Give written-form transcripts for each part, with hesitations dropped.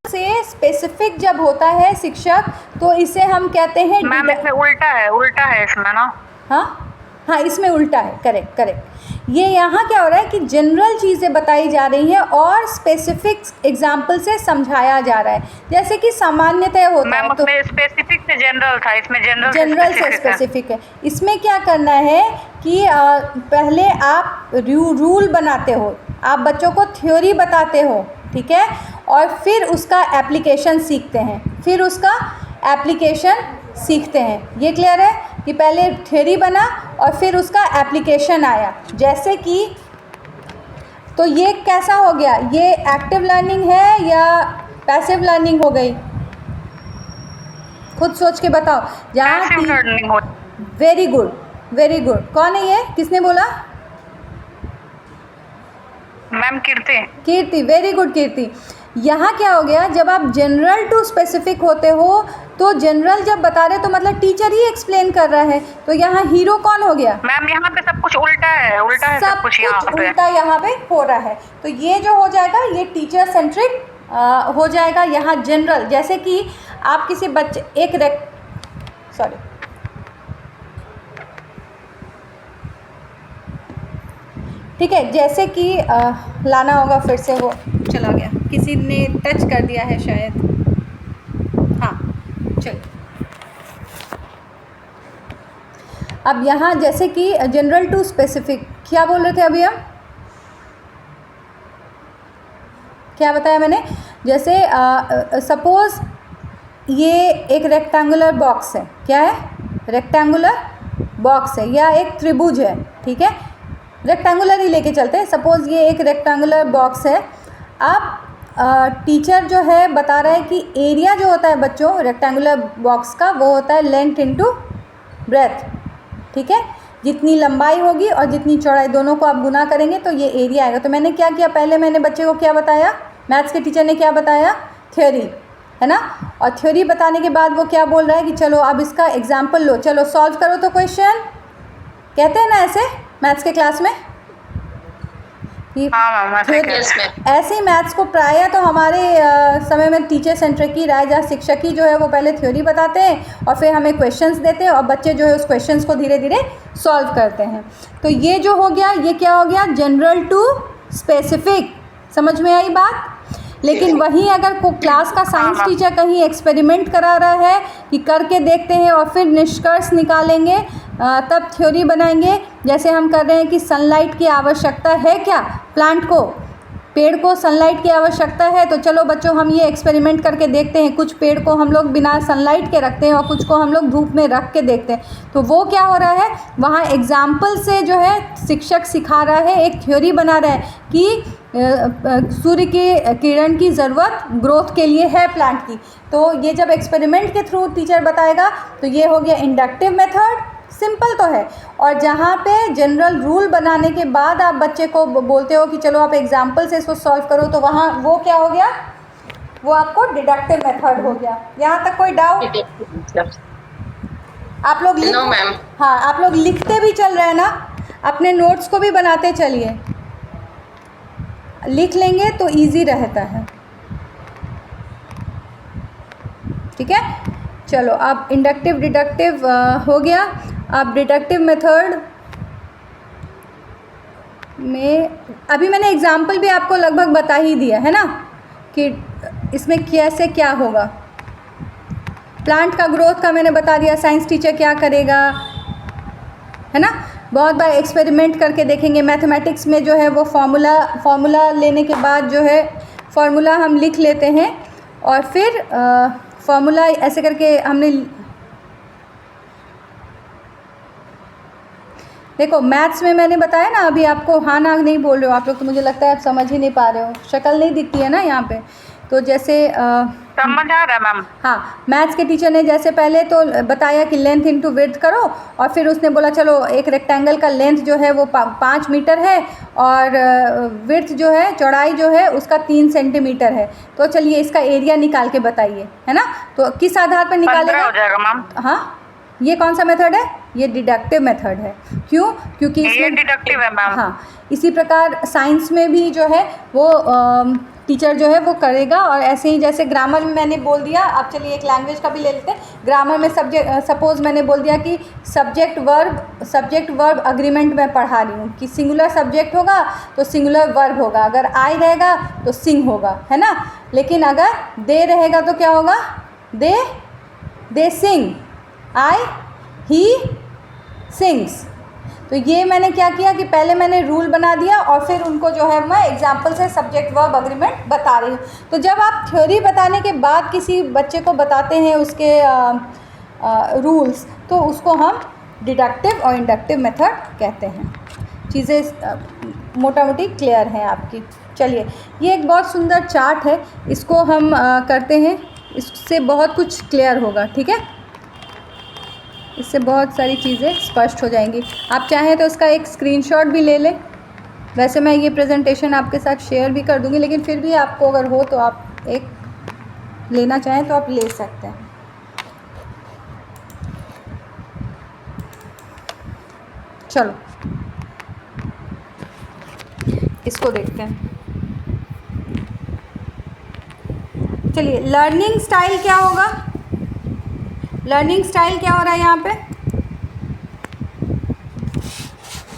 से स्पेसिफिक जब होता है शिक्षक तो इसे हम कहते हैं मैम इसमें उल्टा है इसमें ना। हाँ, इसमें उल्टा है। करेक्ट। ये यहाँ क्या हो रहा है कि जनरल चीज़ें बताई जा रही हैं और स्पेसिफिक एग्जाम्पल से समझाया जा रहा है। जैसे कि सामान्यतः होता है तो स्पेसिफिक से जनरल था, इसमें जनरल से स्पेसिफिक है। इसमें क्या करना है कि पहले आप रूल बनाते हो, आप बच्चों को थ्योरी बताते हो, ठीक है, और फिर उसका एप्लीकेशन सीखते हैं। ये क्लियर है कि पहले थ्योरी बना और फिर उसका एप्लीकेशन आया। जैसे कि तो ये कैसा हो गया, ये एक्टिव लर्निंग है या पैसिव लर्निंग हो गई? खुद सोच के बताओ। जहाँ वेरी गुड। कौन है ये, किसने बोला? मैम कीर्ति। वेरी गुड कीर्ति। यहाँ क्या हो गया, जब आप जनरल टू स्पेसिफिक होते हो तो जनरल जब बता रहे तो मतलब टीचर ही एक्सप्लेन कर रहा है, तो यहाँ हीरो कौन हो गया? मैम यहाँ पे सब कुछ उल्टा है सब कुछ उल्टा यहाँ पे हो रहा है। तो ये जो हो जाएगा ये टीचर सेंट्रिक हो जाएगा। यहाँ जनरल, जैसे कि आप किसी बच्चे ठीक है, जैसे कि लाना होगा, फिर से वो चला गया, किसी ने टच कर दिया है शायद। हाँ चल, अब यहाँ जैसे कि जनरल टू स्पेसिफिक क्या बोल रहे थे अभी हम? क्या बताया मैंने? जैसे सपोज़ ये एक रेक्टेंगुलर बॉक्स है। क्या है? रेक्टेंगुलर बॉक्स है या एक त्रिभुज है, ठीक है, रेक्टेंगुलर ही लेके चलते हैं। सपोज़ ये एक रेक्टेंगुलर बॉक्स है। अब टीचर जो है बता रहा है कि एरिया जो होता है बच्चों रेक्टेंगुलर बॉक्स का, वो होता है लेंथ इनटू ब्रेथ, ठीक है। जितनी लंबाई होगी और जितनी चौड़ाई, दोनों को आप गुना करेंगे तो ये एरिया आएगा। तो मैंने क्या किया, पहले मैंने बच्चे को क्या बताया, मैथ्स के टीचर ने क्या बताया, थ्योरी, है ना। और थ्योरी बताने के बाद वो क्या बोल रहा है कि चलो अब इसका एग्जाम्पल लो, चलो सॉल्व करो। तो क्वेश्चन कहते हैं ना ऐसे मैथ्स के क्लास में, ऐसे ही मैथ्स को प्रायः तो हमारे समय में टीचर सेंट्रिक ही रहा है, जहाँ शिक्षक ही जो है वो पहले थ्योरी बताते हैं और फिर हमें क्वेश्चंस देते हैं और बच्चे जो है उस क्वेश्चंस को धीरे धीरे सॉल्व करते हैं। तो ये जो हो गया, ये क्या हो गया, जनरल टू स्पेसिफिक। समझ में आई बात? लेकिन वहीं अगर को क्लास का साइंस टीचर कहीं एक्सपेरिमेंट करा रहा है कि करके देखते हैं और फिर निष्कर्ष निकालेंगे, तब थ्योरी बनाएंगे। जैसे हम कर रहे हैं कि सनलाइट की आवश्यकता है क्या, प्लांट को, पेड़ को सनलाइट की आवश्यकता है, तो चलो बच्चों हम ये एक्सपेरिमेंट करके देखते हैं। कुछ पेड़ को हम लोग बिना सनलाइट के रखते हैं और कुछ को हम लोग धूप में रख के देखते हैं। तो वो क्या हो रहा है, वहाँ एग्जाम्पल से जो है शिक्षक सिखा रहा है, एक थ्योरी बना रहा है कि सूर्य की किरण की ज़रूरत ग्रोथ के लिए है प्लांट की। तो ये जब एक्सपेरिमेंट के थ्रू टीचर बताएगा तो ये हो गया इंडक्टिव मेथड, सिंपल तो है। और जहाँ पे जनरल रूल बनाने के बाद आप बच्चे को बोलते हो कि चलो आप एग्जाम्पल से इसको सॉल्व करो, तो वहाँ वो क्या हो गया, वो आपको डिडक्टिव मेथड हो गया। यहाँ तक कोई डाउट? आप लोग हाँ, आप लोग लिखते भी चल रहे हैं ना, अपने नोट्स को भी बनाते चलिए, लिख लेंगे तो इजी रहता है, ठीक है। चलो अब इंडक्टिव डिडक्टिव हो गया। अब डिडक्टिव मेथड में अभी मैंने एग्जाम्पल भी आपको लगभग बता ही दिया है ना कि इसमें कैसे क्या होगा। प्लांट का ग्रोथ का मैंने बता दिया, साइंस टीचर क्या करेगा, है ना। बहुत बार एक्सपेरिमेंट करके देखेंगे। मैथमेटिक्स में जो है वो फार्मूला लेने के बाद जो है फार्मूला हम लिख लेते हैं और फिर फार्मूला ऐसे करके हमने, देखो मैथ्स में मैंने बताया ना अभी आपको, हाँ ना नहीं बोल रहे हो आप लोग, तो मुझे लगता है आप समझ ही नहीं पा रहे हो, शक्ल नहीं दिखती है ना यहाँ पे। तो जैसे समझ आ रहा है मैम। हाँ, मैथ्स के टीचर ने जैसे पहले तो बताया कि लेंथ इनटू विड्थ करो, और फिर उसने बोला चलो एक रेक्टेंगल का लेंथ जो है वो 5 मीटर है और विड्थ जो है, चौड़ाई जो है उसका 3 सेंटीमीटर है। तो चलिए इसका एरिया निकाल के बताइए, है ना। तो किस आधार पर निकालेगा? हो जाएगा मैम। हाँ, ये कौन सा मेथड है? ये डिडक्टिव मेथड है। क्यों? क्योंकि ये डिडक्टिव है मैम। हाँ, इसी प्रकार साइंस में भी जो है वो टीचर जो है वो करेगा। और ऐसे ही जैसे ग्रामर में मैंने बोल दिया, अब चलिए एक लैंग्वेज का भी ले लेते हैं। ग्रामर में सपोज़ मैंने बोल दिया कि सब्जेक्ट वर्ब अग्रीमेंट में पढ़ा रही हूँ कि सिंगुलर सब्जेक्ट होगा तो सिंगुलर वर्ब होगा, अगर आई रहेगा तो सिंग होगा, है ना। लेकिन अगर दे रहेगा तो क्या होगा, दे सिंग, आई ही सिंग्स। तो ये मैंने क्या किया कि पहले मैंने रूल बना दिया और फिर उनको जो है मैं एग्जाम्पल से सब्जेक्ट वर्ब अग्रीमेंट बता रही हूँ। तो जब आप थ्योरी बताने के बाद किसी बच्चे को बताते हैं उसके रूल्स, तो उसको हम डिडक्टिव और इंडक्टिव मेथड कहते हैं। चीज़ें मोटा मोटी क्लियर हैं आपकी। चलिए, ये एक बहुत सुंदर चार्ट है, इसको हम करते हैं, इससे बहुत कुछ क्लियर होगा, ठीक है। इससे बहुत सारी चीज़ें स्पष्ट हो जाएंगी। आप चाहें तो इसका एक स्क्रीनशॉट भी ले लें। वैसे मैं ये प्रेजेंटेशन आपके साथ शेयर भी कर दूंगी, लेकिन फिर भी आपको अगर हो तो आप एक लेना चाहें तो आप ले सकते हैं। चलो इसको देखते हैं। चलिए, लर्निंग स्टाइल क्या होगा, लर्निंग स्टाइल क्या हो रहा है यहाँ पे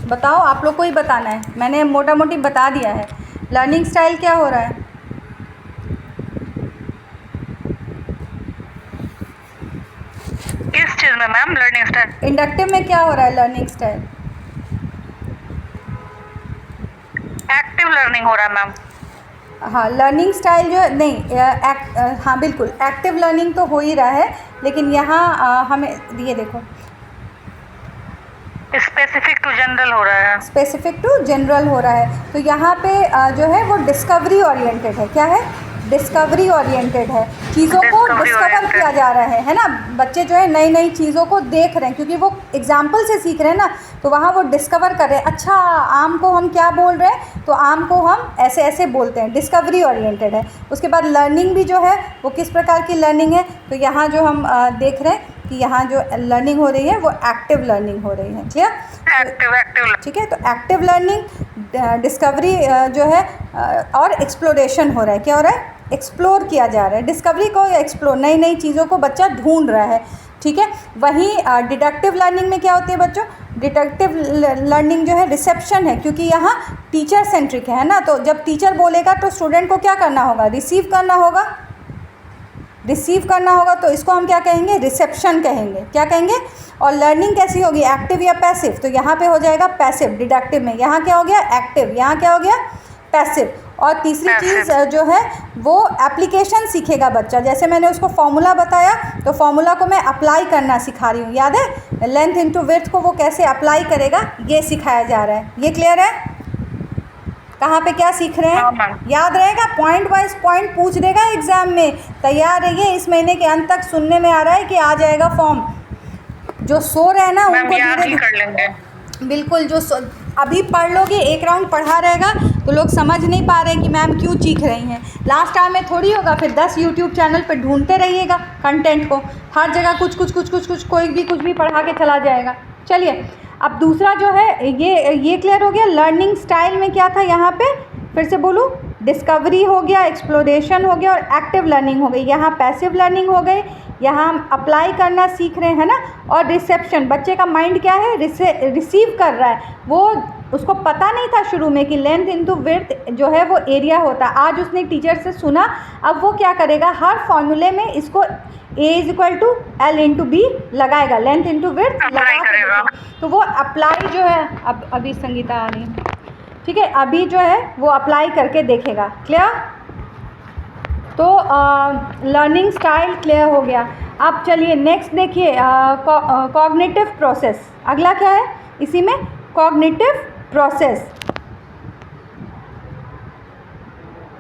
बताओ, आप लोग को ही बताना है, मैंने मोटा मोटी बता दिया है। लर्निंग स्टाइल क्या हो रहा है, किस चीज में मैम लर्निंग स्टाइल? इंडक्टिव में क्या हो रहा है लर्निंग स्टाइल? एक्टिव लर्निंग हो रहा है मैम। हाँ, लर्निंग स्टाइल जो है नहीं, हाँ बिल्कुल एक्टिव लर्निंग तो हो ही रहा है, लेकिन यहाँ हमें ये देखो स्पेसिफिक टू जनरल हो रहा है, स्पेसिफिक टू जनरल हो रहा है। तो यहाँ पे जो है वो डिस्कवरी ओरिएंटेड है। क्या है? डिस्कवरी ओरिएंटेड है, चीज़ों को डिस्कवर किया जा रहा है ना। बच्चे जो है नई नई चीज़ों को देख रहे हैं, क्योंकि वो एग्जाम्पल से सीख रहे हैं ना, तो वहाँ वो डिस्कवर कर रहे हैं। अच्छा, आम को हम क्या बोल रहे हैं, तो आम को हम ऐसे ऐसे बोलते हैं, डिस्कवरी ओरिएंटेड है। उसके बाद लर्निंग भी जो है वो किस प्रकार की लर्निंग है, तो यहाँ जो हम देख रहे हैं कि यहाँ जो लर्निंग हो रही है वो एक्टिव लर्निंग हो रही है। क्लियर? एक्टिव ठीक है, तो एक्टिव लर्निंग, डिस्कवरी जो है और एक्सप्लोरेशन हो रहा है। क्या हो रहा है? एक्सप्लोर किया जा रहा है, डिस्कवरी को या एक्सप्लोर, नई नई चीज़ों को बच्चा ढूंढ रहा है। ठीक है, वहीं डिडक्टिव लर्निंग में क्या होती है बच्चों, डिडक्टिव लर्निंग जो है रिसेप्शन है, क्योंकि यहाँ टीचर सेंट्रिक है ना। तो जब टीचर बोलेगा तो स्टूडेंट को क्या करना होगा, रिसीव करना होगा, रिसीव करना होगा, तो इसको हम क्या कहेंगे, रिसेप्शन कहेंगे। क्या कहेंगे? और लर्निंग कैसी होगी, एक्टिव या पैसिव, तो यहाँ पे हो जाएगा पैसिव डिडक्टिव में। यहाँ क्या हो गया, एक्टिव, यहाँ क्या हो गया, पैसिव। और तीसरी चीज़ जो है वो एप्लीकेशन सीखेगा बच्चा। जैसे मैंने उसको फॉर्मूला बताया, तो फॉर्मूला को मैं अप्लाई करना सिखा रही हूँ, याद है? लेंथ इंटू विड्थ को वो कैसे अप्लाई करेगा ये सिखाया जा रहा है। ये क्लियर है? कहाँ पे क्या सीख रहे हैं, याद रहेगा? पॉइंट वाइज पॉइंट पूछ देगा एग्जाम में, तैयार रहिए। इस महीने के अंत तक सुनने में आ रहा है कि आ जाएगा फॉर्म। जो सो रहे हैं ना उनको धीरे कर लेंगे, बिल्कुल, जो अभी पढ़ लोगे, एक राउंड पढ़ा रहेगा तो लोग समझ नहीं पा रहे हैं कि मैम क्यों चीख रही हैं। लास्ट टाइम में थोड़ी होगा, फिर 10 यूट्यूब चैनल पर ढूंढते रहिएगा कंटेंट को, हर जगह कुछ कोई भी कुछ भी पढ़ा के चला जाएगा। चलिए, अब दूसरा जो है ये क्लियर हो गया। लर्निंग स्टाइल में क्या था यहाँ पे, फिर से बोलूँ, डिस्कवरी हो गया, एक्सप्लोरेशन हो गया और एक्टिव लर्निंग हो गई। यहाँ पैसिव लर्निंग हो गई, यहाँ हम अप्लाई करना सीख रहे हैं ना। और रिसेप्शन, बच्चे का माइंड क्या है, रिसीव कर रहा है। वो उसको पता नहीं था शुरू में कि लेंथ इंटू विड्थ जो है वो एरिया होता है। आज उसने टीचर से सुना, अब वो क्या करेगा, हर फॉर्मूले में इसको A = L × B लगाएगा, लेंथ इंटू विड्थ लगा करेगा। तो वो अप्लाई जो है, अब अभी संगीता आ रही है, ठीक है, अभी जो है वो अप्लाई करके देखेगा। क्लियर? तो लर्निंग स्टाइल क्लियर हो गया। अब चलिए नेक्स्ट देखिए, कॉग्निटिव प्रोसेस। अगला क्या है इसी में, कॉग्निटिव प्रोसेस।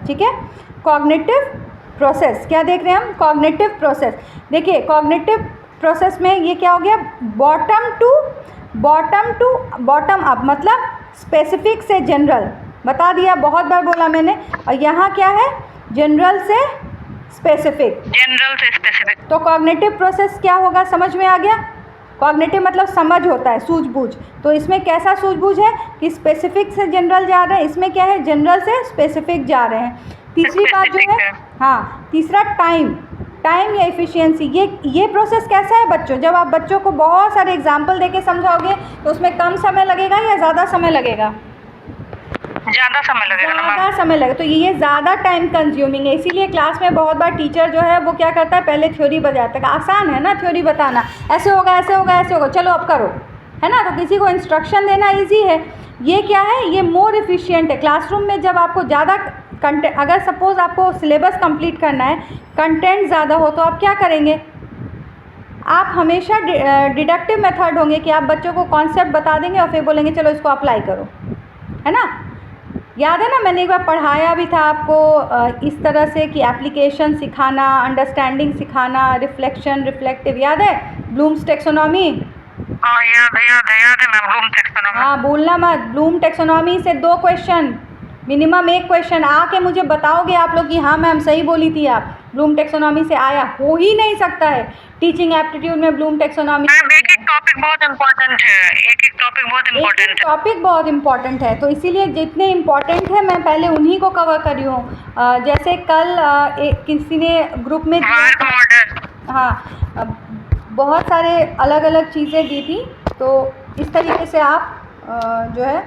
ठीक है, कॉग्निटिव प्रोसेस क्या देख रहे हैं हम, कॉग्निटिव प्रोसेस। देखिए, कॉग्निटिव प्रोसेस में ये क्या हो गया, बॉटम टू बॉटम अप, मतलब स्पेसिफिक से जनरल, बता दिया, बहुत बार बोला मैंने। और यहाँ क्या है, जनरल से स्पेसिफिक, जनरल से स्पेसिफिक। तो कॉग्निटिव प्रोसेस क्या होगा, समझ में आ गया? कॉग्निटिव मतलब समझ होता है, सूझबूझ। तो इसमें कैसा सूझबूझ है कि स्पेसिफिक से जनरल जा रहे हैं, इसमें क्या है, जनरल से स्पेसिफिक जा रहे हैं। तीसरी बात जो है, हाँ, तीसरा टाइम या एफिशिएंसी। ये प्रोसेस कैसा है बच्चों, जब आप बच्चों को बहुत सारे एग्जाम्पल देके समझाओगे तो उसमें कम समय लगेगा या ज़्यादा समय लगेगा? ज़्यादा समय लगेगा ना मैम। ज़्यादा समय लगेगा, तो ये ज़्यादा टाइम कंज्यूमिंग है। इसीलिए क्लास में बहुत बार टीचर जो है वो क्या करता है, पहले थ्योरी बताता है। आसान है ना थ्योरी बताना, ऐसे होगा ऐसे होगा ऐसे होगा, चलो अब करो, है ना। तो किसी को इंस्ट्रक्शन देना ईजी है। ये क्या है, ये मोर एफिशिएंट है। क्लासरूम में जब आपको ज़्यादा कंटेंट, अगर सपोज़ आपको सिलेबस कंप्लीट करना है, कंटेंट ज़्यादा हो, तो आप क्या करेंगे, आप हमेशा डिडक्टिव मेथड होंगे कि आप बच्चों को कॉन्सेप्ट बता देंगे और फिर बोलेंगे चलो इसको अप्लाई करो, है ना। याद है ना, मैंने एक बार पढ़ाया भी था आपको इस तरह से कि एप्लीकेशन सिखाना, अंडरस्टैंडिंग सिखाना, रिफ्लेक्शन, रिफ्लेक्टिव, याद है ब्लूम्स टैक्सोनॉमी? हाँ याद है मैम, ब्लूम टैक्सोनॉमी। हाँ, भूलना मत। ब्लूम टैक्सोनॉमी से 2 क्वेश्चन, मिनिमम 1 क्वेश्चन आके मुझे बताओगे आप लोग कि हाँ मैम सही बोली थी आप, ब्लूम टैक्सोनॉमी से आया। हो ही नहीं सकता है टीचिंग एप्टीट्यूड में ब्लूम टैक्सोनॉमी। मैम एक एक टॉपिक बहुत इम्पोर्टेंट है, एक एक टॉपिक बहुत इम्पोर्टेंट है। टॉपिक बहुत इम्पॉर्टेंट है, तो इसीलिए जितने इम्पॉर्टेंट है मैं पहले उन्हीं को कवर कर रही हूँ। जैसे कल किसी ने ग्रुप में वर्क मॉडल, हाँ, बहुत सारे अलग अलग चीज़ें दी थी, तो इस तरीके से आप जो है